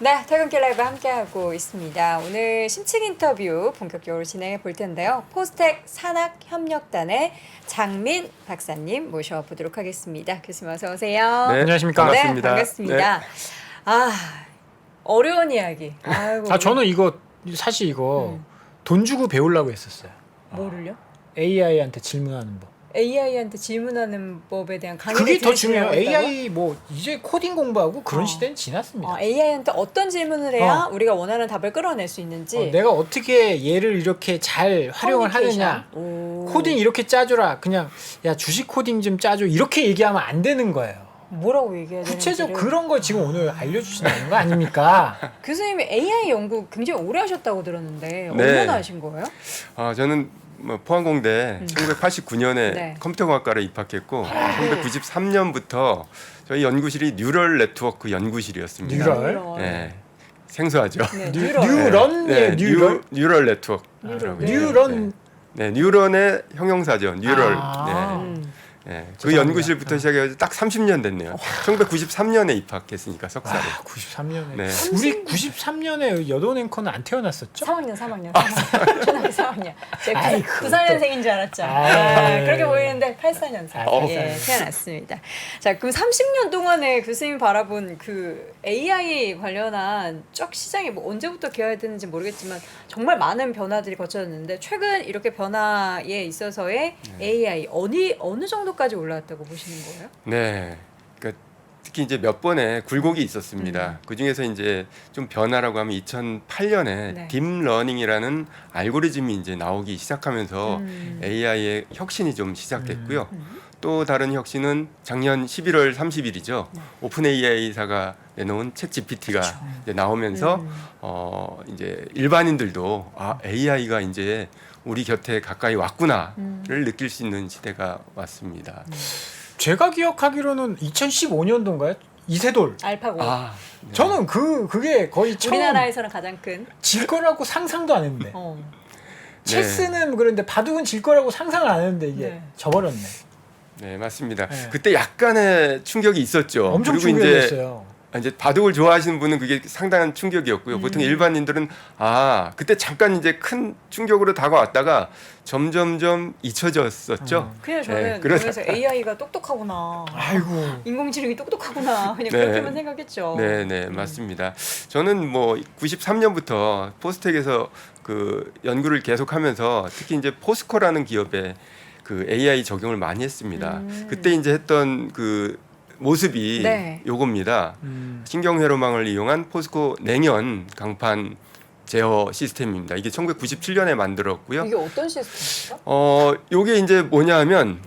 네, 퇴근길 라이브 함께하고 있습니다. 오늘 심층 인터뷰 본격적으로 진행해 볼 텐데요. 포스텍 산학협력단의 장민 박사님 모셔보도록 하겠습니다. 교수님 어서 오세요. 네, 안녕하십니까. 네, 반갑습니다. 아, 어려운 이야기. 아이고, 저는 이거 사실 이거 돈 주고 배우려고 했었어요. 뭐를요? AI한테 질문하는 법. AI한테 질문하는 법에 대한 강의를 그게 더 들으시려고 중요해요. 했다고요? AI 뭐 이제 코딩 공부하고 그런 시대는 지났습니다. AI한테 어떤 질문을 해야 우리가 원하는 답을 끌어낼 수 있는지 내가 어떻게 얘를 이렇게 잘 활용을 하느냐. 오. 코딩 이렇게 짜줘라. 그냥 야 주식 코딩 좀 짜줘. 이렇게 얘기하면 안 되는 거예요. 뭐라고 얘기해야 되는지 구체적 그런 걸 지금 오늘 알려주신다는 거 아닙니까? 교수님이 AI 연구 굉장히 오래 하셨다고 들었는데 네. 얼마나 하신 거예요? 저는 포항공대 1989년에 네. 컴퓨터공학과를 입학했고 1993년부터 저희 연구실이 뉴럴 네트워크 연구실이었습니다. 뉴럴? 네. 생소하죠. 네, 뉴런이에요. 뉴럴? 뉴럴 네트워크. 뉴런. 네, 뉴런의 형용사죠. 뉴럴. 아. 네, 그 연구실부터 시작해서 딱 30년 됐네요. 1993년에 입학했으니까 석사를. 93년에. 네. 우리 93년에 여돈 앵커는 안 태어났었죠? 3학년. 초등학교 3학년. 제가 아이고, 94년생인 줄 알았죠. 그렇게 보이는데 84년생. 예, 태어났습니다. 자, 그럼 30년 동안에 교수님이 바라본 그 AI 관련한 쭉 시장이 뭐 언제부터 개화됐는지 모르겠지만 정말 많은 변화들이 거쳐졌는데 최근 이렇게 변화에 있어서의 AI 어느 정도까지 올라왔다고 보시는 거예요? 네. 그러니까 특히 이제 몇 번의 굴곡이 있었습니다. 그 중에서 이제 좀 변화라고 하면 2008년에 네. 딥러닝이라는 알고리즘이 이제 나오기 시작하면서 AI의 혁신이 좀 시작됐고요. 또 다른 혁신은 작년 11월 30일이죠. 오픈 AI사가 내놓은 챗 GPT가 이제 나오면서 이제 일반인들도 AI가 이제 우리 곁에 가까이 왔구나를 느낄 수 있는 시대가 왔습니다. 제가 기억하기로는 2015년도인가요? 이세돌. 알파고. 네. 저는 그게 거의 처음 우리나라에서는 가장 큰. 질 거라고 상상도 안 했는데. 어. 체스는 그런데 바둑은 질 거라고 상상을 안 했는데 이게 네. 져버렸네. 네, 맞습니다. 네. 그때 약간의 충격이 있었죠. 엄청 그리고 충격이었어요. 이제 바둑을 좋아하시는 분은 그게 상당한 충격이었고요. 보통 일반인들은 그때 잠깐 이제 큰 충격으로 다가왔다가 점점점 잊혀졌었죠. 그냥 저는 그래서 AI가 똑똑하구나. 아이고. 인공지능이 똑똑하구나. 그냥 네. 그렇게만 생각했죠. 네, 맞습니다. 저는 뭐 93년부터 포스텍에서 그 연구를 계속하면서 특히 이제 포스코라는 기업에 그 AI 적용을 많이 했습니다. 그때 이제 했던 그 모습이 네. 요겁니다. 신경회로망을 이용한 포스코 냉연 강판 제어 시스템입니다. 이게 1997년에 만들었고요. 이게 어떤 시스템입니까? 요게 이제 뭐냐 하면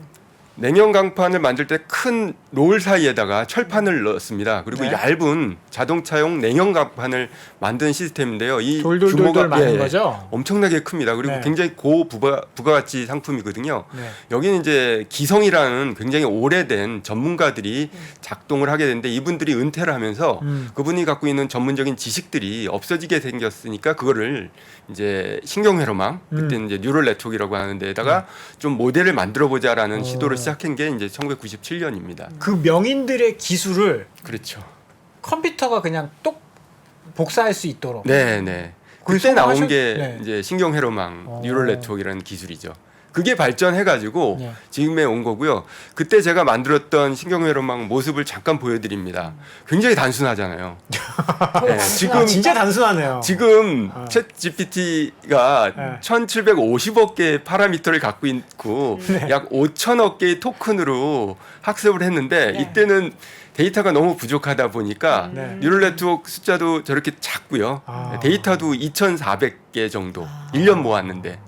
냉연 강판을 만들 때 큰 롤 사이에다가 철판을 넣습니다. 그리고 네. 얇은 자동차용 냉연 강판을 만든 시스템인데요. 이 돌돌돌돌 규모가 많은 거죠? 엄청나게 큽니다. 그리고 네. 굉장히 고부가가치 상품이거든요. 네. 여기는 이제 기성이라는 굉장히 오래된 전문가들이 작동을 하게 되는데 이분들이 은퇴를 하면서 그분이 갖고 있는 전문적인 지식들이 없어지게 생겼으니까 그거를 이제 신경회로망 그때는 이제 뉴럴 네트워크라고 하는 데다가 좀 모델을 만들어 보자라는 시도를 시작한 게 이제 1997년입니다. 그 명인들의 기술을 그렇죠. 컴퓨터가 그냥 똑 복사할 수 있도록. 네. 그걸 그때 나온 성공하셨- 게 네. 이제 신경회로망 뉴럴 네트워크라는 기술이죠. 그게 발전해가지고 네. 지금에 온 거고요. 그때 제가 만들었던 신경회로망 모습을 잠깐 보여드립니다. 굉장히 단순하잖아요. 네, 진짜 단순하네요. 지금 챗 GPT가 네. 1750억 개의 파라미터를 갖고 있고 약 5천억 개의 토큰으로 학습을 했는데 네. 이때는 데이터가 너무 부족하다 보니까 네. 뉴럴 네트워크 숫자도 저렇게 작고요. 아. 데이터도 2,400개 정도 1년 모았는데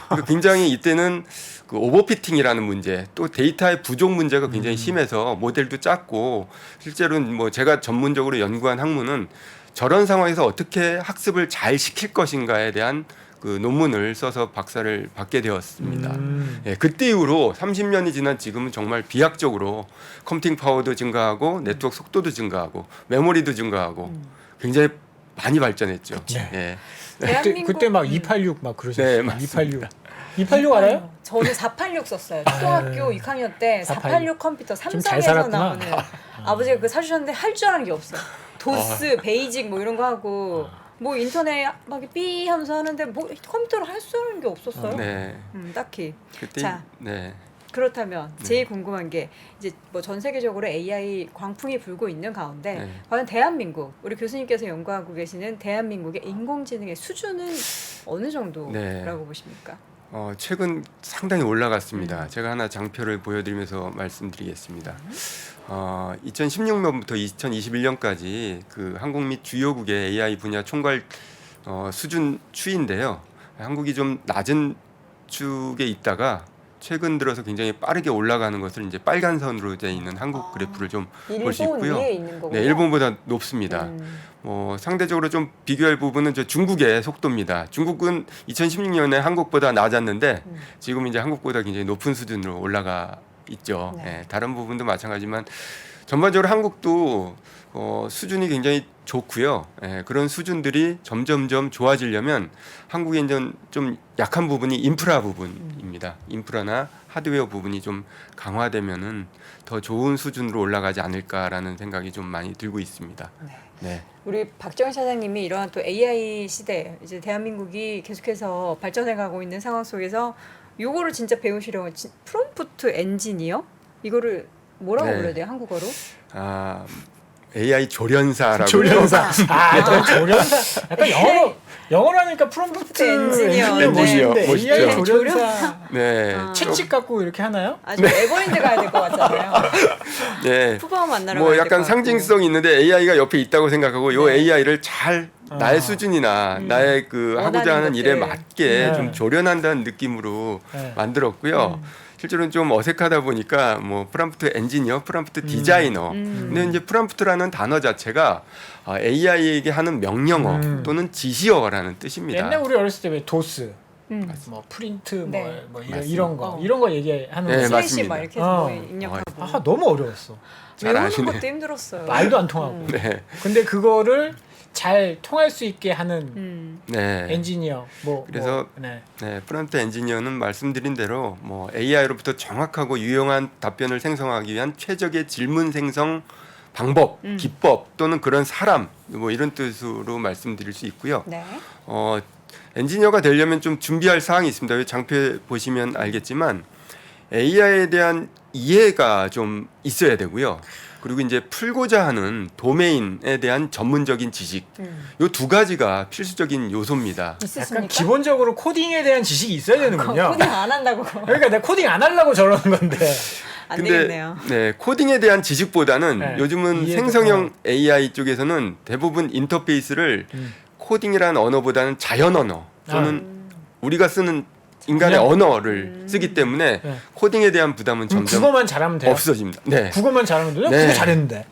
그러니까 굉장히 이때는 그 오버피팅이라는 문제 또 데이터의 부족 문제가 굉장히 심해서 모델도 작고 실제로는 뭐 제가 전문적으로 연구한 학문은 저런 상황에서 어떻게 학습을 잘 시킬 것인가에 대한 그 논문을 써서 박사를 받게 되었습니다. 예, 그때 이후로 30년이 지난 지금은 정말 비약적으로 컴퓨팅 파워도 증가하고 네트워크 속도도 증가하고 메모리도 증가하고 굉장히 많이 발전했죠. 네. 예. 그때 막 286 막 그러셨어요. 네, 맞습니다. 286 알아요? 저는 486 썼어요. 초등학교 6학년 때 486 컴퓨터 잘 삼성에서 살았구나. 나오는 아버지가 그 사주셨는데 할 줄 아는 게 없어요. 도스, 베이직 뭐 이런 거 하고 뭐 인터넷 막 삐 하면서 하는데 뭐 컴퓨터로 할 수 있는 게 없었어요. 네. 딱히. 그때 자. 네. 그렇다면 제일 궁금한 게 이제 뭐 전 세계적으로 AI 광풍이 불고 있는 가운데 네. 과연 대한민국 우리 교수님께서 연구하고 계시는 대한민국의 인공지능의 수준은 어느 정도라고 네. 보십니까? 최근 상당히 올라갔습니다. 제가 하나 장표를 보여드리면서 말씀드리겠습니다. 2016년부터 2021년까지 그 한국 및 주요국의 AI 분야 총괄 수준 추이인데요. 한국이 좀 낮은 축에 있다가 최근 들어서 굉장히 빠르게 올라가는 것을 이제 빨간 선으로 되어 있는 한국 그래프를 좀 볼 수 일본 있고요. 위에 있는 거군요. 네, 일본보다 높습니다. 상대적으로 좀 비교할 부분은 저 중국의 속도입니다. 중국은 2016년에 한국보다 낮았는데 지금 이제 한국보다 굉장히 높은 수준으로 올라가 있죠. 네. 네, 다른 부분도 마찬가지지만 전반적으로 한국도 수준이 굉장히 좋고요. 그런 수준들이 점점점 좋아지려면 한국의 이제 좀 약한 부분이 인프라 부분입니다. 인프라나 하드웨어 부분이 좀 강화되면은 더 좋은 수준으로 올라가지 않을까라는 생각이 좀 많이 들고 있습니다. 네. 네. 우리 박정희 사장님이 이러한 또 AI 시대 이제 대한민국이 계속해서 발전해가고 있는 상황 속에서 요거를 진짜 배우시려면 프롬프트 엔지니어 이거를 뭐라고 네. 불러야 돼요 한국어로? AI 조련사라고. 조련사. 또 조련사. 약간 영어로 하니까 프롬프트 엔지니어. 엔지니어 멋있죠. 멋있는데 멋있죠. AI 조련사. 네. 채찍 갖고 이렇게 하나요? 아주 에버랜드 가야 될 것 같잖아요. 네. 푸바오 만나러 뭐 가야 약간 될것 같고. 상징성이 있는데 AI가 옆에 있다고 생각하고 요 네. AI를 잘 나의 수준이나 나의 그 하고자 원하는 하는 일에 것들. 맞게 네. 좀 조련한다는 느낌으로 네. 만들었고요. 실제로는 좀 어색하다 보니까 뭐 프롬프트 엔지니어, 프롬프트 디자이너. 근데 이제 프롬프트라는 단어 자체가 AI에게 하는 명령어 또는 지시어라는 뜻입니다. 옛날 우리 어렸을 때 왜 도스, 뭐 프린트, 네. 뭐 맞습니다. 이런 거 얘기하는 네, 거. 슬래시 맞습니다. 막 이렇게 해서 어. 입력하고 너무 어려웠어. 잘 외우는 아시네. 것도 힘들었어요. 말도 안 통하고. 네. 근데 그거를 잘 통할 수 있게 하는 네. 엔지니어. 그래서 네. 네, 프론트 엔지니어는 말씀드린 대로 뭐 AI로부터 정확하고 유용한 답변을 생성하기 위한 최적의 질문 생성 방법, 기법 또는 그런 사람 뭐 이런 뜻으로 말씀드릴 수 있고요. 네. 엔지니어가 되려면 좀 준비할 사항이 있습니다. 여기 장표에 보시면 알겠지만 AI에 대한 이해가 좀 있어야 되고요. 그리고 이제 풀고자 하는 도메인에 대한 전문적인 지식, 요 두 가지가 필수적인 요소입니다. 있으십니까? 약간 기본적으로 코딩에 대한 지식이 있어야 되는군요. 코딩 안 한다고. 그러니까 내가 코딩 안 하려고 저러는 건데. 안 근데 되겠네요. 네, 코딩에 대한 지식보다는 네, 요즘은 이해도- 생성형 AI 쪽에서는 대부분 인터페이스를 코딩이라는 언어보다는 자연 언어 또는 우리가 쓰는 인간의 그냥- 언어를 쓰기 때문에 네. 코딩에 대한 부담은 그럼 점점 국어만 잘하면 돼요. 없어집니다. 네. 국어만 잘하면 돼요? 네. 국어 잘했는데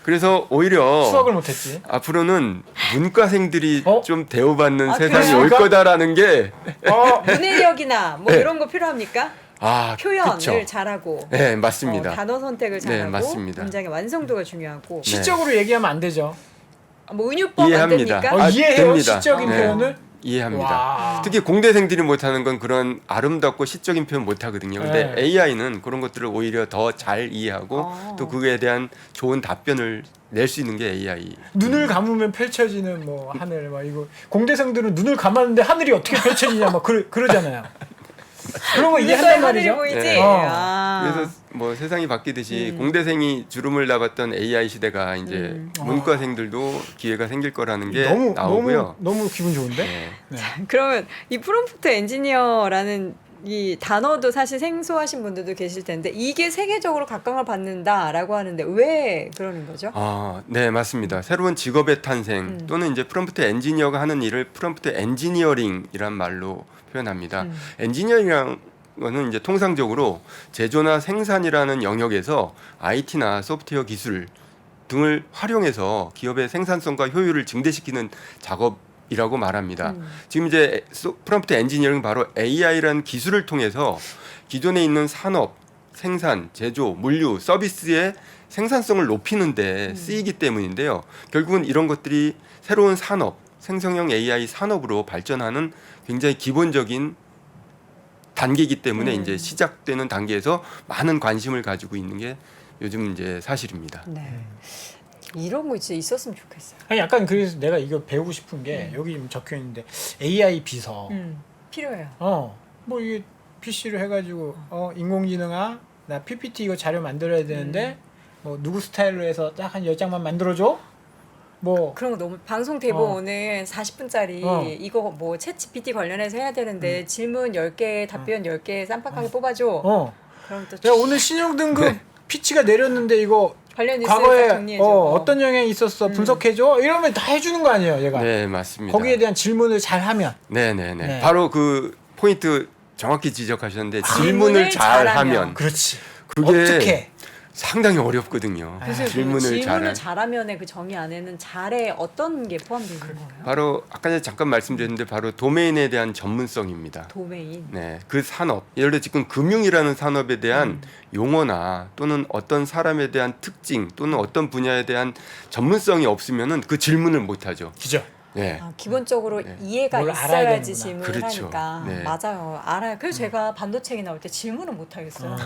그래서 오히려 수학을 못했지. 앞으로는 문과생들이 어? 좀 대우받는 아, 세상이 그래요? 올 거다라는 게 문해력이나 뭐 네. 이런 거 필요합니까? 표현을 그쵸. 잘하고 네, 맞습니다. 단어 선택을 네, 잘하고 맞습니다. 문장의 완성도가 중요하고 시적으로 얘기하면 안 되죠. 뭐 은유법 안 이해합니다. 됩니까? 이해해요? 됩니다. 시적인 네. 표현을? 이해합니다. 와. 특히 공대생들이 못하는 건 그런 아름답고 시적인 표현 못하거든요. 근데 네. AI는 그런 것들을 오히려 더 잘 이해하고 또 그거에 대한 좋은 답변을 낼 수 있는 게 AI. 눈을 감으면 펼쳐지는 뭐 하늘 막 이거 공대생들은 눈을 감았는데 하늘이 어떻게 펼쳐지냐 막 그러잖아요. 그런 거 눈에서 이해한단 하늘이 말이죠. 보이지? 네. 아. 그래서 뭐 세상이 바뀌듯이 공대생이 주름을 잡았던 AI 시대가 이제 문과생들도 기회가 생길 거라는 게 나오고요. 너무 기분 좋은데? 네. 네. 그러면 이 프롬프트 엔지니어라는 이 단어도 사실 생소하신 분들도 계실 텐데 이게 세계적으로 각광을 받는다라고 하는데 왜 그러는 거죠? 네, 맞습니다. 새로운 직업의 탄생 또는 이제 프롬프트 엔지니어가 하는 일을 프롬프트 엔지니어링이란 말로 표현합니다. 엔지니어링은 이제 통상적으로 제조나 생산이라는 영역에서 IT나 소프트웨어 기술 등을 활용해서 기업의 생산성과 효율을 증대시키는 작업이라고 말합니다. 지금 이제 프롬프트 엔지니어링은 바로 AI라는 기술을 통해서 기존에 있는 산업, 생산, 제조, 물류, 서비스의 생산성을 높이는 데 쓰이기 때문인데요. 결국은 이런 것들이 새로운 산업, 생성형 AI 산업으로 발전하는 굉장히 기본적인 단계이기 때문에 이제 시작되는 단계에서 많은 관심을 가지고 있는 게 요즘 이제 사실입니다. 네. 이런 거 진짜 있었으면 좋겠어요. 아니 약간 그래서 내가 이거 배우고 싶은 게 여기 적혀 있는데 AI 비서. 필요해요. 뭐 이게 PC로 해가지고 인공지능아 나 PPT 이거 자료 만들어야 되는데 뭐 누구 스타일로 해서 딱 한 10장만 만들어줘? 뭐 그런 거 너무 방송 대본 오늘 40분짜리 이거 뭐 챗GPT 관련해서 해야 되는데 질문 10개 답변 10개 쌈박하게 뽑아줘. 그럼 또 야 오늘 신용 등급 피치가 내렸는데 이거 관련 뉴스 과거에 정리해줘. 어떤 영향이 있었어 분석해줘 이러면 다 해주는 거 아니에요 얘가. 네, 맞습니다. 거기에 대한 질문을 잘 하면. 네네네. 네. 바로 그 포인트 정확히 지적하셨는데 질문을 잘 하면 그렇지. 그게 어떻게? 상당히 어렵거든요. 그래서 질문을 잘 잘하면의 그 정의 안에는 잘에 어떤 게 포함되어 있는 거예요? 바로 아까 전에 잠깐 말씀드렸는데 바로 도메인에 대한 전문성입니다. 도메인. 네, 그 산업, 예를 들어 지금 금융이라는 산업에 대한 용어나 또는 어떤 사람에 대한 특징 또는 어떤 분야에 대한 전문성이 없으면은 그 질문을 못 하죠. 그죠. 네. 기본적으로 네. 이해가 뭘 알아야 있어야지 되는구나. 질문을 그렇죠. 하니까 네. 맞아요. 알아요. 그래서 제가 반도체 얘기 나올 때 질문을 못 하겠어요.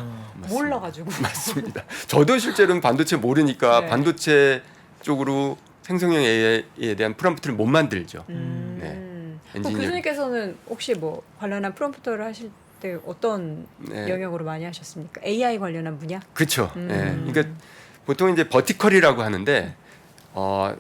몰라가지고. 맞습니다. 저도 실제로는 반도체 모르니까 네. 반도체 쪽으로 생성형 AI에 대한 프롬프트를 못 만들죠. 네. 그럼 교수님께서는 혹시 뭐 관련한 프롬프터를 하실 때 어떤 네. 영역으로 많이 하셨습니까? AI 관련한 분야? 그렇죠. 네. 그러니까 보통 이제 버티컬이라고 하는데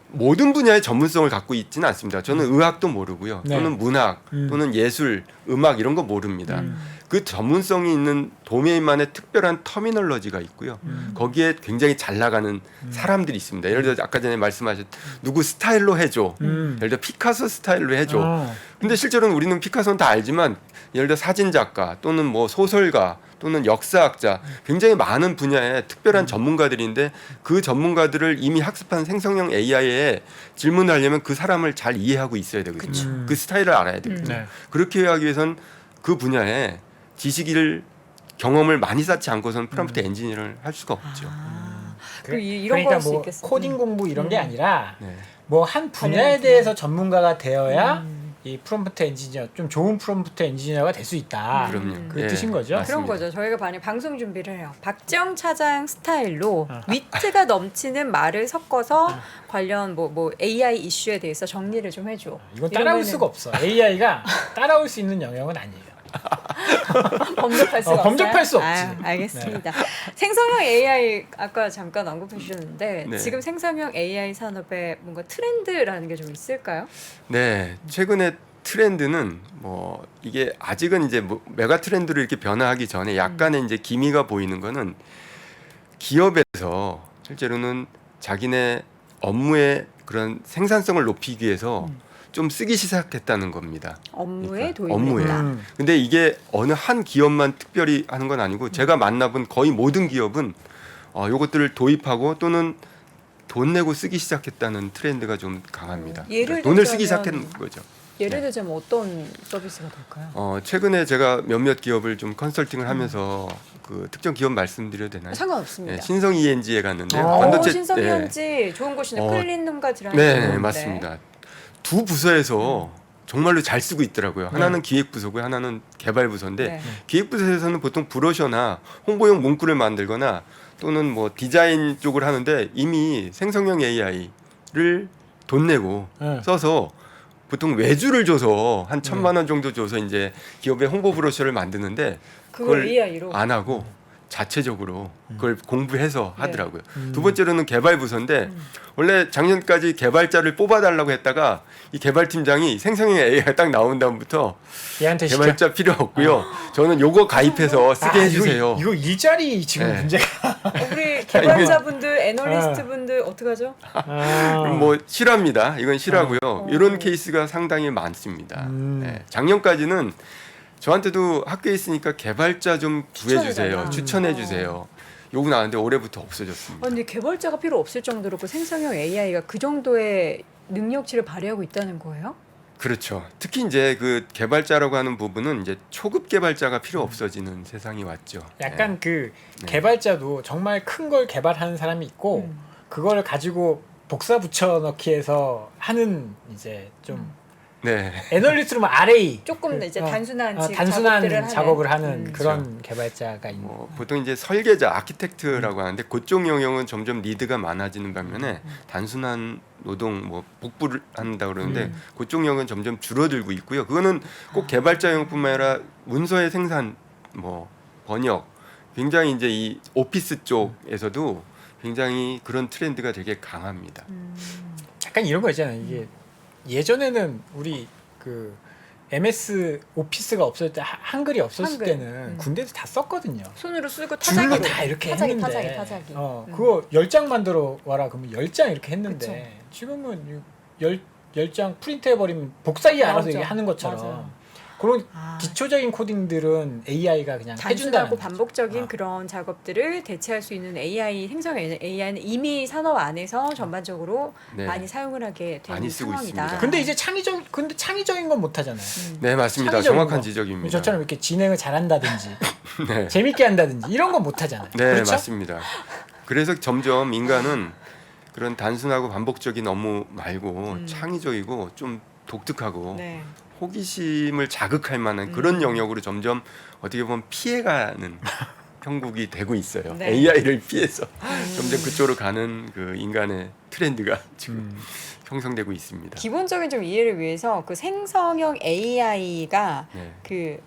모든 분야의 전문성을 갖고 있지는 않습니다. 저는 의학도 모르고요. 네. 또는 문학 또는 예술, 음악 이런 거 모릅니다. 그 전문성이 있는 도메인만의 특별한 터미널러지가 있고요. 거기에 굉장히 잘 나가는 사람들이 있습니다. 예를 들어 아까 전에 말씀하셨 누구 스타일로 해줘. 예를 들어 피카소 스타일로 해줘. 근데 실제로는 우리는 피카소는 다 알지만 예를 들어 사진 작가 또는 뭐 소설가 또는 역사학자 굉장히 많은 분야의 특별한 전문가들인데 그 전문가들을 이미 학습한 생성형 AI에 질문하려면 그 사람을 잘 이해하고 있어야 되거든요. 그 스타일을 알아야 되거든요. 네. 그렇게 하기 위해선 그 분야에 지식을 경험을 많이 쌓지 않고서는 프롬프트 엔지니어를 할 수가 없죠. 그럼 이런 거 그러니까 할 수 뭐 있겠어요. 코딩 공부 이런 게 아니라 네. 뭐 한 분야에 대해서 전문가가 되어야 이 프롬프트 엔지니어 좀 좋은 프롬프트 엔지니어가 될 수 있다. 그럼요. 그 예, 뜻인 거죠. 맞습니다. 그런 거죠. 저희가 만약 방송 준비를 해요. 박정 차장 스타일로 위트가 넘치는 말을 섞어서 관련 뭐 AI 이슈에 대해서 정리를 좀 해줘. 이건 따라올 이러면은 수가 없어. AI가 따라올 수 있는 영역은 아니에요. 범접할 수가 없어요. 범접할 수 없지. 알겠습니다. 생성형 AI 아까 잠깐 언급해 주셨는데 네. 지금 생성형 AI 산업에 뭔가 트렌드라는 게 좀 있을까요? 네, 최근에 트렌드는 뭐 이게 아직은 이제 뭐 메가 트렌드로 이렇게 변화하기 전에 약간의 이제 기미가 보이는 거는 기업에서 실제로는 자기네 업무의 그런 생산성을 높이기 위해서 좀 쓰기 시작했다는 겁니다. 업무에 그러니까 업무에. 도입된다. 근데 이게 어느 한 기업만 특별히 하는 건 아니고 제가 만나본 거의 모든 기업은 요것들을 도입하고 또는 돈 내고 쓰기 시작했다는 트렌드가 좀 강합니다. 예를 돈을 쓰기 들자면 시작한 거죠. 예를 들자면 어떤 서비스가 될까요? 최근에 제가 몇몇 기업을 좀 컨설팅을 하면서 그 특정 기업 말씀드려도 되나요? 상관없습니다. 네, 신성 ENG에 갔는데 신성현지 좋은 곳이네. 클린룸과 드라이브. 네, 맞습니다. 두 부서에서 정말로 잘 쓰고 있더라고요. 하나는 기획부서고요, 하나는 개발부서인데 네. 기획부서에서는 보통 브로셔나 홍보용 문구를 만들거나 또는 뭐 디자인 쪽을 하는데 이미 생성형 AI를 돈 내고 써서 보통 외주를 줘서 한 1,000만 원 정도 줘서 이제 기업의 홍보 브로셔를 만드는데 그걸 그걸 AI로 안 하고 자체적으로 그걸 공부해서 하더라고요. 두 번째로는 개발부서인데 원래 작년까지 개발자를 뽑아달라고 했다가 이 개발팀장이 생성형 AI가 딱 나온 다음부터 얘한테 시켜. 개발자 필요 없고요. 저는 요거 가입해서 쓰게 해주세요. 이거 일자리 지금 네. 문제가. 우리 개발자분들, 애널리스트분들 어떡하죠? 뭐 실화입니다. 이건 실화고요. 이런 케이스가 상당히 많습니다. 네. 작년까지는 저한테도 학교에 있으니까 개발자 좀 구해주세요. 추천해주세요. 요구 나왔는데 올해부터 없어졌습니다. 근데 개발자가 필요 없을 정도로 그 생성형 AI가 그 정도의 능력치를 발휘하고 있다는 거예요? 그렇죠. 특히 이제 그 개발자라고 하는 부분은 이제 초급 개발자가 필요 없어지는 세상이 왔죠. 약간 그 개발자도 정말 큰 걸 개발하는 사람이 있고 그걸 가지고 복사 붙여 넣기 해서 하는 이제 좀 네. 애널리스트로 뭐 RA 조금 이제 단순한 단순한 작업을 하는 하는. 그런 개발자가 있는. 보통 이제 설계자, 아키텍트라고 하는데 그쪽 영역은 점점 리드가 많아지는 반면에 단순한 노동, 뭐 복부를 한다 그러는데 그쪽 영역은 점점 줄어들고 있고요. 그거는 꼭 개발자용뿐만 아니라 문서의 생산, 뭐 번역, 굉장히 이제 이 오피스 쪽에서도 굉장히 그런 트렌드가 되게 강합니다. 약간 이런 거 있잖아요. 이게 예전에는 우리 그 MS 오피스가 없을 때 한글이 없었을 한글. 때는 군대에서 다 썼거든요. 손으로 쓰고 줄로 타자기로 다 이렇게 타자기, 했는데 타자기. 그거 10장 만들어 와라 그러면 10장 이렇게 했는데 그쵸. 지금은 10장 프린트 해버리면 복사기 알아서 맞아. 이게 하는 것처럼 맞아요. 그런 아. 기초적인 코딩들은 AI가 그냥 해준다는 단순하고 거죠. 반복적인 그런 작업들을 대체할 수 있는 AI 생성 AI는 이미 산업 안에서 전반적으로 네. 많이 사용을 하게 되는 많이 쓰고 상황이다. 있습니다. 근데 이제 창의적인 건 못하잖아요. 네, 맞습니다. 창의적인 정확한 거. 지적입니다. 저처럼 이렇게 진행을 잘한다든지 네. 재밌게 한다든지 이런 건 못하잖아요. 네, 그렇죠? 맞습니다. 그래서 점점 인간은 그런 단순하고 반복적인 업무 말고 창의적이고 좀 독특하고 네. 호기심을 자극할 만한 그런 영역으로 점점 어떻게 보면 피해가는 형국이 되고 있어요. 네. AI를 피해서 점점 그쪽으로 가는 그 인간의 트렌드가 지금 형성되고 있습니다. 기본적인 좀 이해를 위해서 그 생성형 AI가 네. 그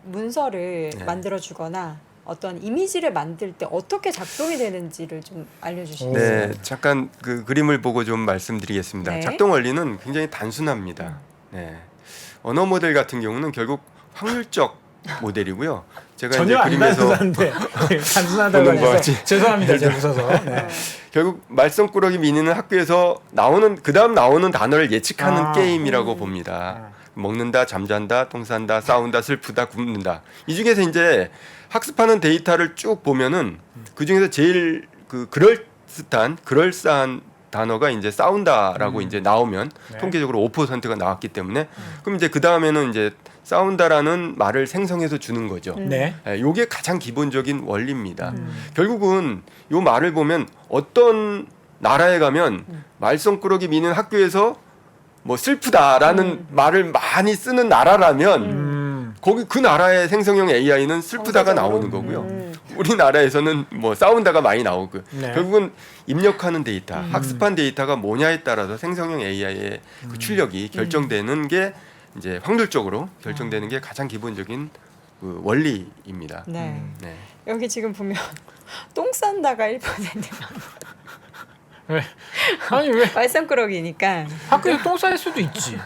문서를 네. 만들어주거나 어떤 이미지를 만들 때 어떻게 작동이 되는지를 좀 알려주시죠. 네, 잠깐 그 그림을 보고 좀 말씀드리겠습니다. 네. 작동 원리는 굉장히 단순합니다. 네. 언어 모델 같은 경우는 결국 확률적 모델이고요. 제가 전혀 이제 안 그림에서 단순한데 단순하다고 보는 거 해서 같지? 죄송합니다. 제가 웃어서. 네. 결국 말썽꾸러기 미니는 학교에서 나오는 그다음 나오는 단어를 예측하는 아. 게임이라고 봅니다. 먹는다, 잠잔다, 똥 싼다, 싸운다, 슬프다, 굶는다. 이 중에서 이제 학습하는 데이터를 쭉 보면은 그 중에서 제일 그 그럴싸한 단어가 이제 싸운다라고 이제 나오면 네. 통계적으로 5%가 나왔기 때문에 그럼 이제 그 다음에는 이제 싸운다라는 말을 생성해서 주는 거죠. 네. 요게 가장 기본적인 원리입니다. 결국은 요 말을 보면 어떤 나라에 가면 말썽꾸러기 미는 학교에서 뭐 슬프다라는 말을 많이 쓰는 나라라면 거기 그 나라의 생성형 AI는 슬프다가 나오는 거고요. 우리나라에서는 뭐 싸운다가 많이 나오고 네. 결국은 입력하는 데이터, 학습한 데이터가 뭐냐에 따라서 생성형 AI의 그 출력이 결정되는 게 이제 확률적으로 결정되는 게 가장 기본적인 그 원리입니다. 네. 네. 여기 지금 보면 똥 싼다가 1%가 왜? 아니 왜 말썽꾸러기니까. 학교에 똥 쌀 수도 있지.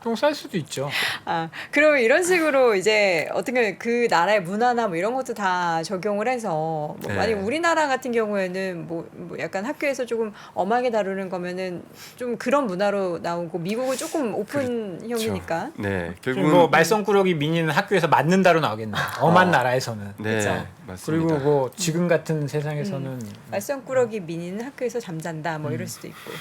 똥 쌀 수도 있죠. 아, 그러면 이런 식으로 이제 어떻게 그 나라의 문화나 뭐 이런 것도 다 적용을 해서 뭐 네. 만약 우리나라 같은 경우에는 뭐 약간 학교에서 조금 엄하게 다루는 거면은 좀 그런 문화로 나오고 미국은 조금 오픈형이니까. 네. 지금 결국은 뭐 말썽꾸러기 미니는 학교에서 맞는다로 나오겠네. 엄한 나라에서는. 네, 그쵸? 맞습니다. 그리고 뭐 지금 같은 세상에서는 말썽꾸러기 미니는 학교에서 잠잔다 뭐 이럴 수도 있고.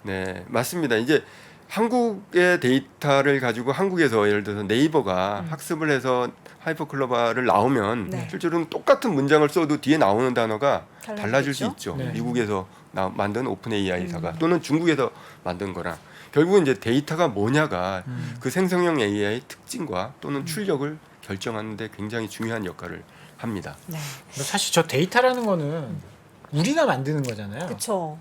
네, 맞습니다. 이제 한국의 데이터를 가지고 한국에서 예를 들어서 네이버가 학습을 해서 하이퍼클로바를 나오면 네. 실제로는 똑같은 문장을 써도 뒤에 나오는 단어가 달라질 수 달라지겠죠? 있죠. 네. 미국에서 만든 오픈 AI사가 또는 중국에서 만든 거랑 결국은 이제 데이터가 뭐냐가 그 생성형 AI의 특징과 또는 출력을 결정하는 데 굉장히 중요한 역할을 합니다. 네. 사실 저 데이터라는 거는 우리가 만드는 거잖아요. 그렇죠.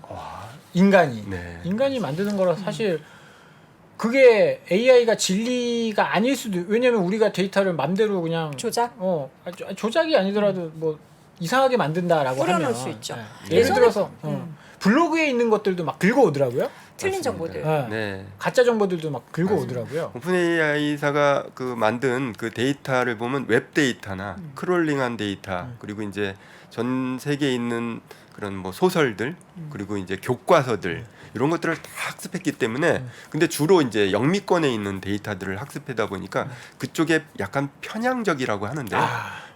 인간이. 네. 인간이 만드는 거라 사실 그게 AI가 진리가 아닐 수도. 왜냐면 우리가 데이터를 맘대로 그냥 조작? 조작이 아니더라도 뭐 이상하게 만든다라고 뿌려놓을 하면 수 있죠. 네. 예를 예전에- 들어서 블로그에 있는 것들도 막 긁어오더라고요. 틀린 맞습니다. 정보들. 네. 네. 가짜 정보들도 막 긁어오더라고요. 오픈 AI사가 그 만든 그 데이터를 보면 웹 데이터나 크롤링한 데이터 그리고 이제 전 세계에 있는 그런 뭐 소설들 그리고 이제 교과서들 이런 것들을 다 학습했기 때문에 근데 주로 이제 영미권에 있는 데이터들을 학습하다 보니까 그쪽에 약간 편향적이라고 하는데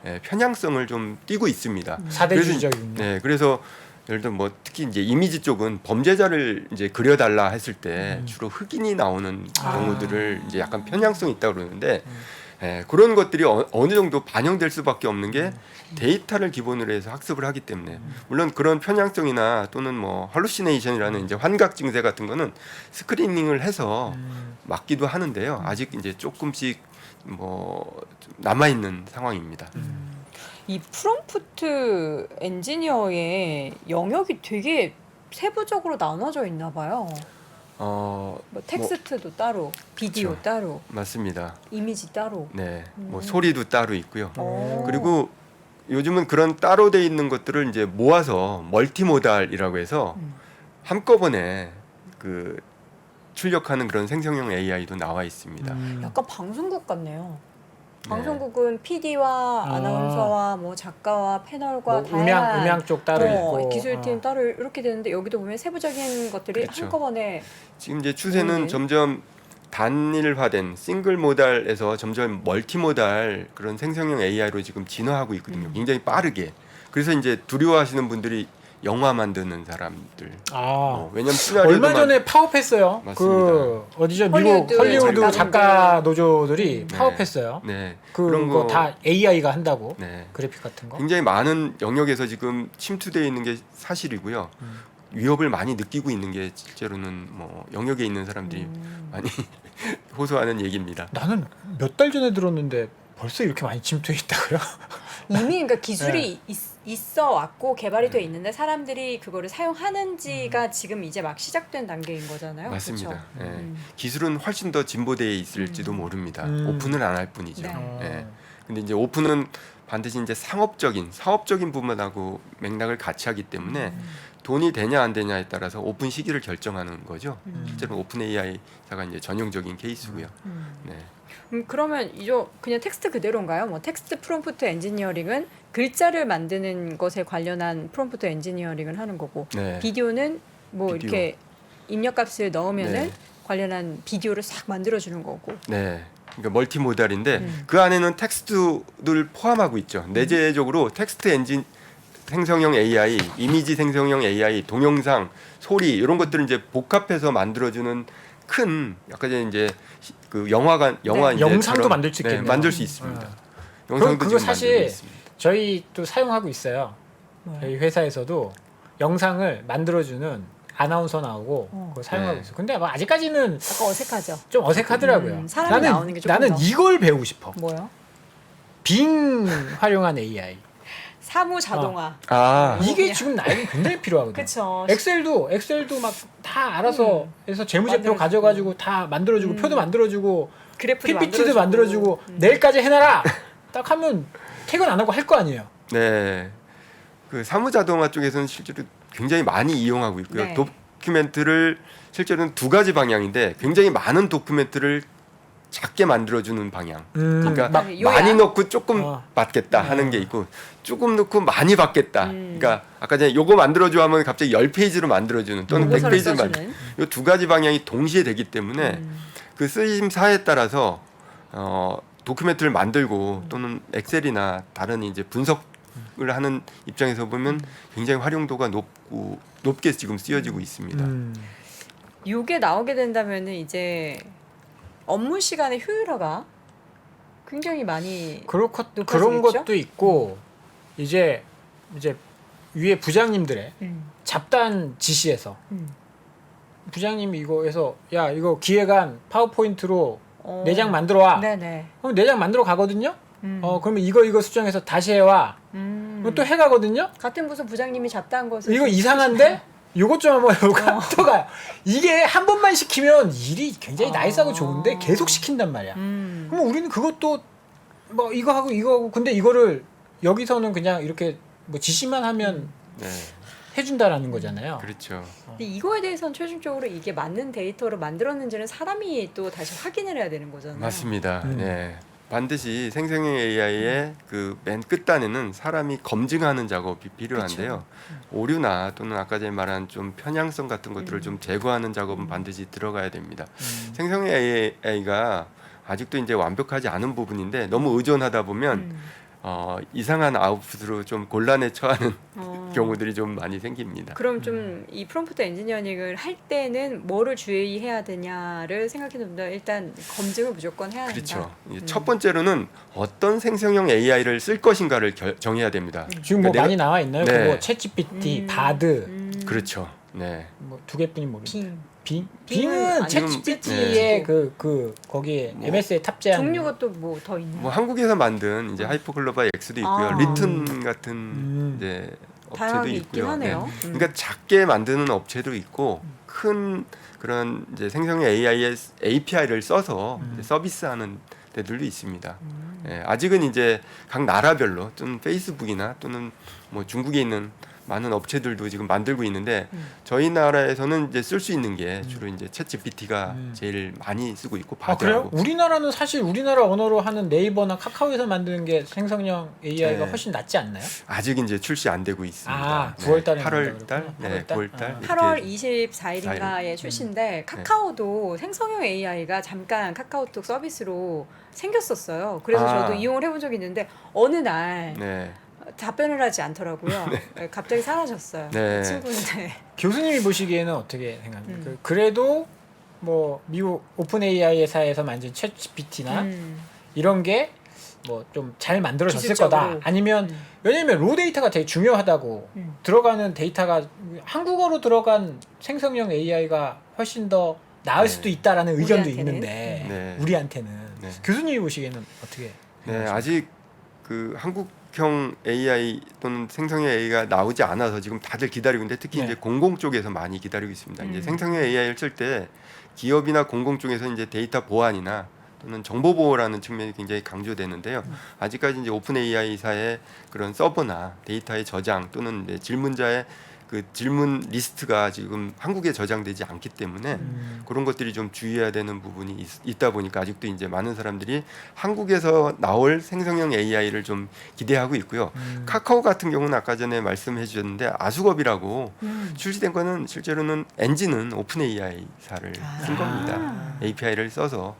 예, 편향성을 좀 띠고 있습니다. 사대주의적인. 네, 그래서 예를 들어 뭐 특히 이제 이미지 쪽은 범죄자를 이제 그려달라 했을 때 주로 흑인이 나오는 경우들을 이제 약간 편향성이 있다고 그러는데 예, 그런 것들이 어느 정도 반영될 수밖에 없는 게 데이터를 기본으로 해서 학습을 하기 때문에 물론 그런 편향성이나 또는 뭐 할루시네이션이라는 이제 환각 증세 같은 거는 스크리닝을 해서 막기도 하는데요. 아직 이제 조금씩 뭐 남아 있는 상황입니다. 이 프롬프트 엔지니어의 영역이 되게 세부적으로 나눠져 있나 봐요. 뭐 텍스트도 따로, 비디오 그렇죠. 따로, 맞습니다. 이미지 따로. 네, 뭐 소리도 따로 있고요. 오. 그리고 요즘은 그런 따로 돼 있는 것들을 이제 모아서 멀티모달이라고 해서 한꺼번에 그 출력하는 그런 생성형 AI도 나와 있습니다. 약간 방송국 같네요. 네. 방송국은 PD와 아나운서와 뭐 작가와 패널과 뭐 다양한 음향 쪽 따로 있고 기술팀 따로 이렇게 되는데 여기도 보면 세부적인 것들이 그렇죠. 한꺼번에 지금 이제 추세는 네. 점점 단일화된 싱글 모달에서 점점 멀티모달 그런 생성형 AI로 지금 진화하고 있거든요. 굉장히 빠르게. 그래서 이제 두려워하시는 분들이 영화 만드는 사람들. 왜냐면 얼마 전에 파업했어요. 맞습니다. 그 어디죠? 미국 헐리우드 헐리우드 작가 작가분들. 노조들이 네. 파업했어요. 네, 그런 거 다 AI가 한다고. 네. 그래픽 같은 거. 굉장히 많은 영역에서 지금 침투되어 있는 게 사실이고요. 위협을 많이 느끼고 있는 게 실제로는 뭐 영역에 있는 사람들이 많이 호소하는 얘기입니다. 나는 몇 달 전에 들었는데 벌써 이렇게 많이 침투해 있다고요? 이미 그러니까 기술이 네. 있어 왔고 개발이 돼 있는데 사람들이 그거를 사용하는지가 지금 이제 막 시작된 단계인 거잖아요. 맞습니다. 그렇죠? 예. 기술은 훨씬 더 진보되어 있을지도 모릅니다. 오픈을 안 할 뿐이죠. 네. 예. 근데 이제 오픈은 반드시 이제 사업적인 부분하고 맥락을 같이 하기 때문에 돈이 되냐 안 되냐에 따라서 오픈 시기를 결정하는 거죠. 실제로 오픈 AI사가 이제 전형적인 케이스고요. 네. 그러면 이제 그냥 텍스트 그대로인가요? 뭐 텍스트 프롬프트 엔지니어링은 글자를 만드는 것에 관련한 프롬프트 엔지니어링을 하는 거고 네. 비디오는 뭐 비디오. 이렇게 입력값을 넣으면은 네. 관련한 비디오를 싹 만들어 주는 거고. 네. 그러니까 멀티모달인데 그 안에는 텍스트를 포함하고 있죠. 내재적으로 텍스트 엔진 생성형 AI, 이미지 생성형 AI, 동영상, 소리 이런 것들을 이제 복합해서 만들어주는 큰 약간 이제 그 영화 이제 영상도 만들 수 있겠네요. 만들 수 있습니다. 그거 영상도 지금 사실 만들고 있습니다. 저희 또 사용하고 있어요. 저희 회사에서도 영상을 만들어주는 아나운서 나오고 그거 사용하고 있어요. 근데 뭐 아직까지는 약간 어색하죠. 좀 어색하더라고요. 사람이 나오는 게 조금 나는 더. 이걸 배우고 싶어. 뭐요? 빙 활용한 AI. 사무 자동화. 이게 지금 나에게 굉장히 필요하거든요. 그렇죠. 엑셀도 막 다 알아서 해서 재무제표 가져가지고 다 만들어주고 표도 만들어주고 그래프도 PPT도 만들어주고 내일까지 해놔라. 딱 하면 퇴근 안 하고 할 거 아니에요. 네. 그 사무자동화 쪽에서는 실제로 굉장히 많이 이용하고 있고요. 네. 도큐멘트를 실제로는 두 가지 방향인데 굉장히 많은 도큐멘트를 작게 만들어주는 방향. 그러니까 막 많이 넣고 조금 어. 받겠다 하는 게 있고 조금 넣고 많이 받겠다. 그러니까 아까 전에 요거 만들어줘 하면 갑자기 10페이지로 만들어주는 또는 보고서를 100페이지를 써주는. 요 두 가지 방향이 동시에 되기 때문에 그 쓰임사에 따라서 도큐멘트를 만들고 또는 엑셀이나 다른 이제 분석을 하는 입장에서 보면 굉장히 활용도가 높게 지금 쓰여지고 있습니다. 이게 나오게 된다면은 이제 업무 시간의 효율화가 굉장히 많이 그런 높아지겠죠? 것도 있고 이제 위에 부장님들의 잡다한 지시에서 부장님이 이거 해서 야 이거 기획안 파워포인트로 내장 만들어 와. 네네. 그럼 내장 만들어 가거든요. 그러면 이거 수정해서 다시 해와. 그럼 또 해가거든요. 같은 부서 부장님이 잡다한 것을 이거 이상한데? 요것 좀 한번 해볼까? 또 가요. 이게 한 번만 시키면 일이 굉장히 나이스하고 좋은데 계속 시킨단 말이야. 그럼 우리는 그것도 뭐 이거 하고 근데 이거를 여기서는 그냥 이렇게 뭐 지시만 하면 네, 해준다라는 거잖아요. 그렇죠. 근데 이거에 대해서는 최종적으로 이게 맞는 데이터로 만들었는지는 사람이 또 다시 확인을 해야 되는 거잖아요. 맞습니다. 네. 반드시 생성형 AI의 그 맨 끝단에는 사람이 검증하는 작업이 필요한데요. 오류나 또는 아까 전에 말한 좀 편향성 같은 것들을 좀 제거하는 작업은 반드시 들어가야 됩니다. 생성형 AI가 아직도 이제 완벽하지 않은 부분인데 너무 의존하다 보면 이상한 아웃풋으로 좀 곤란에 처하는 어. 경우들이 좀 많이 생깁니다. 그럼 좀 이 프롬프트 엔지니어링을 할 때는 뭐를 주의해야 되냐를 생각해봅니다. 일단 검증을 무조건 해야 된다. 그렇죠. 이제 첫 번째로는 어떤 생성형 AI를 쓸 것인가를 정해야 됩니다. 지금 뭐 그러니까 많이 나와 있나요? 네. 그뭐 챗GPT, 바드 그렇죠. 네. 뭐 두 개뿐이 모르겠어요. 빙. 빙은 지금, 챗GPT의 네. 그 거기에 뭐, MS에 탑재한 종류가 또 뭐 더 있나요? 뭐 한국에서 만든 이제 하이퍼글로벌 X도 있고요. 아. 리튼 같은 이제 업체도 다양하게 있긴 있고요. 하네요. 그러니까 작게 만드는 업체도 있고 큰 그런 이제 생성형 AI의 API를 써서 이제 서비스하는 데들도 있습니다. 예, 아직은 이제 각 나라별로 또는 페이스북이나 또는 뭐 중국에 있는 많은 업체들도 지금 만들고 있는데 저희 나라에서는 이제 쓸 수 있는 게 주로 이제 챗GPT가 제일 많이 쓰고 있고 아 그래요? 바드하고 우리나라는 사실 우리나라 언어로 하는 네이버나 카카오에서 만드는 게 생성형 AI가 네. 훨씬 낫지 않나요? 아직 이제 출시 안 되고 있습니다. 아, 9월 달에 8월 달, 만든다고 네, 그랬구나. 9월 달. 8월 이렇게 24일인가에 출시인데 카카오도 생성형 AI가 잠깐 카카오톡 서비스로 생겼었어요. 그래서 아. 저도 이용을 해본 적이 있는데 어느 날 네. 답변을 하지 않더라고요. 갑자기 사라졌어요. 네. 친구인데. 교수님이 보시기에는 어떻게 생각합니까? 그래도 뭐 미국 오픈 AI 회사에서 만든 챗GPT나 이런 게 뭐 좀 잘 만들어졌을 기술적으로. 거다. 아니면 왜냐면 로 데이터가 되게 중요하다고 들어가는 데이터가 한국어로 들어간 생성형 AI가 훨씬 더 나을 네. 수도 있다라는 의견도 우리한테는? 있는데 네. 우리한테는 네. 교수님이 보시기에는 어떻게? 네, 생각하십니까? 아직 그 한국형 AI 또는 생성형 AI가 나오지 않아서 지금 다들 기다리고 있는데 특히 네. 이제 공공 쪽에서 많이 기다리고 있습니다. 이제 생성형 AI를 쓸 때 기업이나 공공 쪽에서 이제 데이터 보안이나 또는 정보 보호라는 측면이 굉장히 강조되는데요. 아직까지 이제 오픈 AI사의 그런 서버나 데이터의 저장 또는 이제 질문자의 그 질문 리스트가 지금 한국에 저장되지 않기 때문에 그런 것들이 좀 주의해야 되는 부분이 있다 보니까 아직도 이제 많은 사람들이 한국에서 나올 생성형 AI를 좀 기대하고 있고요. 카카오 같은 경우는 아까 전에 말씀해 주셨는데 아수겁이라고 출시된 거는 실제로는 엔진은 오픈 AI사를 쓴 겁니다. API를 써서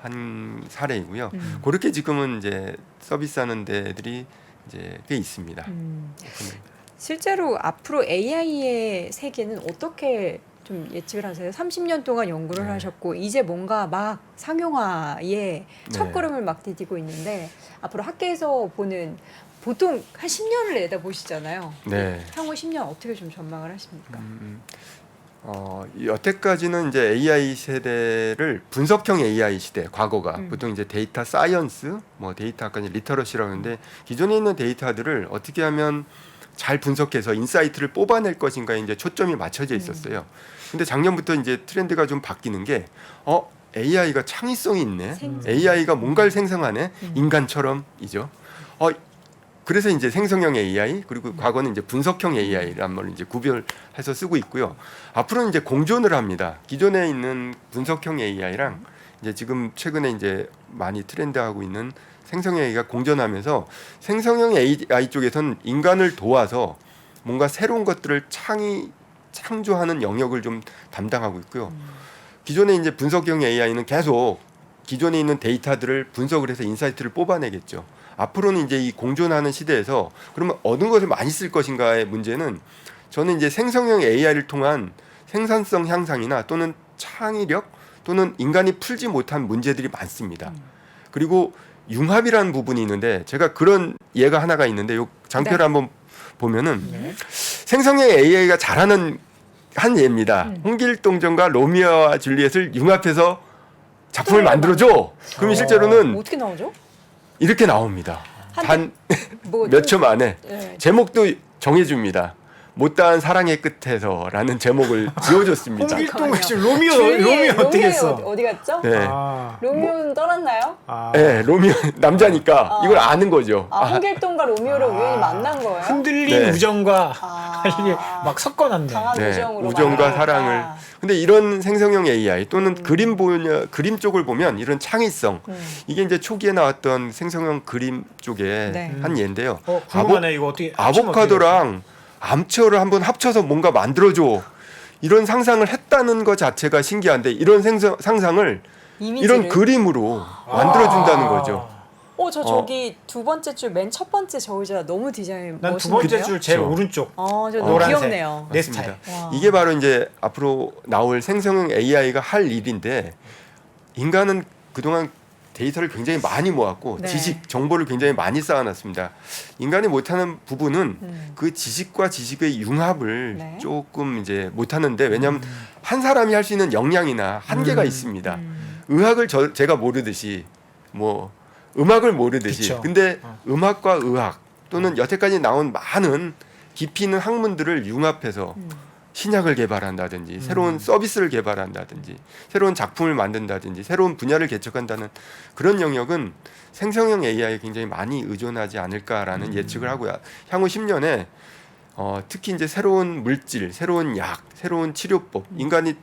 한 사례이고요. 그렇게 지금은 이제 서비스하는 데들이 이제 꽤 있습니다. 실제로 앞으로 AI의 세계는 어떻게 좀 예측을 하세요? 30년 동안 연구를 네. 하셨고 이제 뭔가 막 상용화에 첫 네. 걸음을 막 디디고 있는데 앞으로 학계에서 보는 보통 한 10년을 내다보시잖아요. 네. 향후 10년 어떻게 좀 전망을 하십니까? 여태까지는 이제 AI 세대를 분석형 AI 시대, 과거가 보통 이제 데이터 사이언스, 뭐 데이터 아까 리터러시라고 하는데 기존에 있는 데이터들을 어떻게 하면 잘 분석해서 인사이트를 뽑아낼 것인가에 이제 초점이 맞춰져 있었어요. 근데 작년부터 이제 트렌드가 좀 바뀌는 게 AI가 창의성이 있네. AI가 뭔가를 생성하네. 인간처럼이죠. 그래서 이제 생성형 AI 그리고 과거는 이제 분석형 AI란 걸 이제 구별해서 쓰고 있고요. 앞으로는 이제 공존을 합니다. 기존에 있는 분석형 AI랑 이제 지금 최근에 이제 많이 트렌드하고 있는 생성형 AI가 공존하면서 생성형 AI 쪽에서는 인간을 도와서 뭔가 새로운 것들을 창조하는 영역을 좀 담당하고 있고요. 기존에 이제 분석형 AI는 계속 기존에 있는 데이터들을 분석을 해서 인사이트를 뽑아내겠죠. 앞으로는 이제 이 공존하는 시대에서 그러면 어느 것을 많이 쓸 것인가의 문제는 저는 이제 생성형 AI를 통한 생산성 향상이나 또는 창의력 또는 인간이 풀지 못한 문제들이 많습니다. 그리고 융합이라는 부분이 있는데 제가 그런 예가 하나가 있는데 요 장표를 네. 한번 보면은 생성형 AI가 잘하는 한 예입니다. 홍길동전과 로미오와 줄리엣을 융합해서 작품을 만들어줘. 그러면 실제로는 어떻게 나오죠? 이렇게 나옵니다. 단 뭐 몇 초 만에 네. 제목도 정해줍니다. 못다한 사랑의 끝에서라는 제목을 지어줬습니다. 홍길동 씨 로미오 어떻게 했어? 어디 갔죠? 네, 로미오는 떠났나요? 네, 로미오 남자니까 이걸 아는 거죠. 홍길동과 로미오를 우연히 만난 거예요? 흔들린 네. 우정과 이게 막 섞어놨네. 강한 네, 우정으로 우정과 만나니까. 사랑을. 근데 이런 생성형 AI 또는 그림 쪽을 보면 이런 창의성 이게 이제 초기에 나왔던 생성형 그림 쪽에 네. 한 예인데요. 궁금하네 이거 어떻게 합치면 아보카도랑 암초를 한번 합쳐서 뭔가 만들어줘. 이런 상상을 했다는 것 자체가 신기한데 이런 상상을 이미지를? 이런 그림으로 만들어준다는 거죠. 저기 두 번째 줄 맨 첫 번째 저 의자 너무 디자인 난 멋있는데요? 두 번째 줄 제일 그렇죠. 오른쪽. 저 너무 노란색. 귀엽네요. 내 맞습니다. 스타일. 와. 이게 바로 이제 앞으로 나올 생성형 AI가 할 일인데 인간은 그동안 데이터를 굉장히 많이 모았고 네. 지식, 정보를 굉장히 많이 쌓아놨습니다. 인간이 못하는 부분은 그 지식과 지식의 융합을 네. 조금 이제 못하는데 왜냐하면 한 사람이 할 수 있는 역량이나 한계가 있습니다. 의학을 제가 모르듯이 뭐 음악을 모르듯이 그쵸. 근데 음악과 의학 또는 여태까지 나온 많은 깊이 있는 학문들을 융합해서 신약을 개발한다든지 새로운 서비스를 개발한다든지 새로운 작품을 만든다든지 새로운 분야를 개척한다는 그런 영역은 생성형 AI에 굉장히 많이 의존하지 않을까라는 예측을 하고요. 향후 10년에 특히 이제 새로운 물질, 새로운 약, 새로운 치료법, 인간이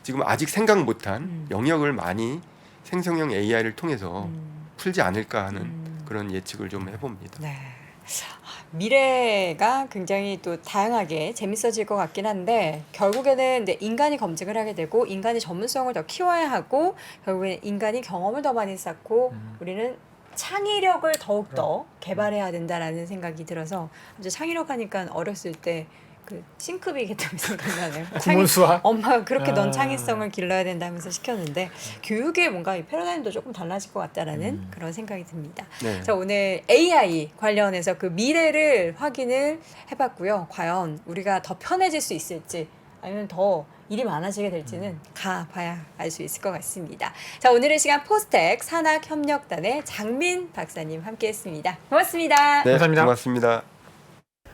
지금 아직 생각 못한 영역을 많이 생성형 AI를 통해서 풀지 않을까 하는 그런 예측을 좀 해봅니다. 네. 미래가 굉장히 또 다양하게 재밌어질 것 같긴 한데 결국에는 이제 인간이 검증을 하게 되고 인간이 전문성을 더 키워야 하고 결국엔 인간이 경험을 더 많이 쌓고 우리는 창의력을 더욱더 개발해야 된다라는 생각이 들어서 이제 창의력 하니까 어렸을 때 그 싱크비겠다고 생각나네요. 구몬수학. 엄마가 그렇게 넌 아. 창의성을 길러야 된다면서 시켰는데 교육의 뭔가 이 패러다임도 조금 달라질 것 같다라는 그런 생각이 듭니다. 네. 자, 오늘 AI 관련해서 그 미래를 확인을 해봤고요. 과연 우리가 더 편해질 수 있을지 아니면 더 일이 많아지게 될지는 가봐야 알 수 있을 것 같습니다. 자, 오늘의 시간 포스텍 산학협력단의 장민 박사님 함께했습니다. 고맙습니다. 네, 감사합니다. 고맙습니다.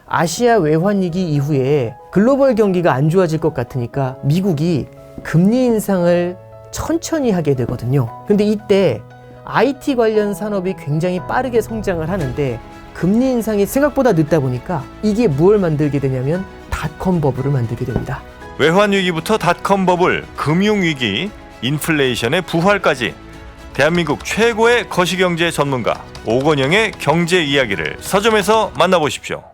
아시아 외환위기 이후에 글로벌 경기가 안 좋아질 것 같으니까 미국이 금리 인상을 천천히 하게 되거든요. 근데 이때 IT 관련 산업이 굉장히 빠르게 성장을 하는데 금리 인상이 생각보다 늦다 보니까 이게 무엇을 만들게 되냐면 닷컴 버블을 만들게 됩니다. 외환위기부터 닷컴 버블, 금융위기, 인플레이션의 부활까지 대한민국 최고의 거시경제 전문가 오건영의 경제 이야기를 서점에서 만나보십시오.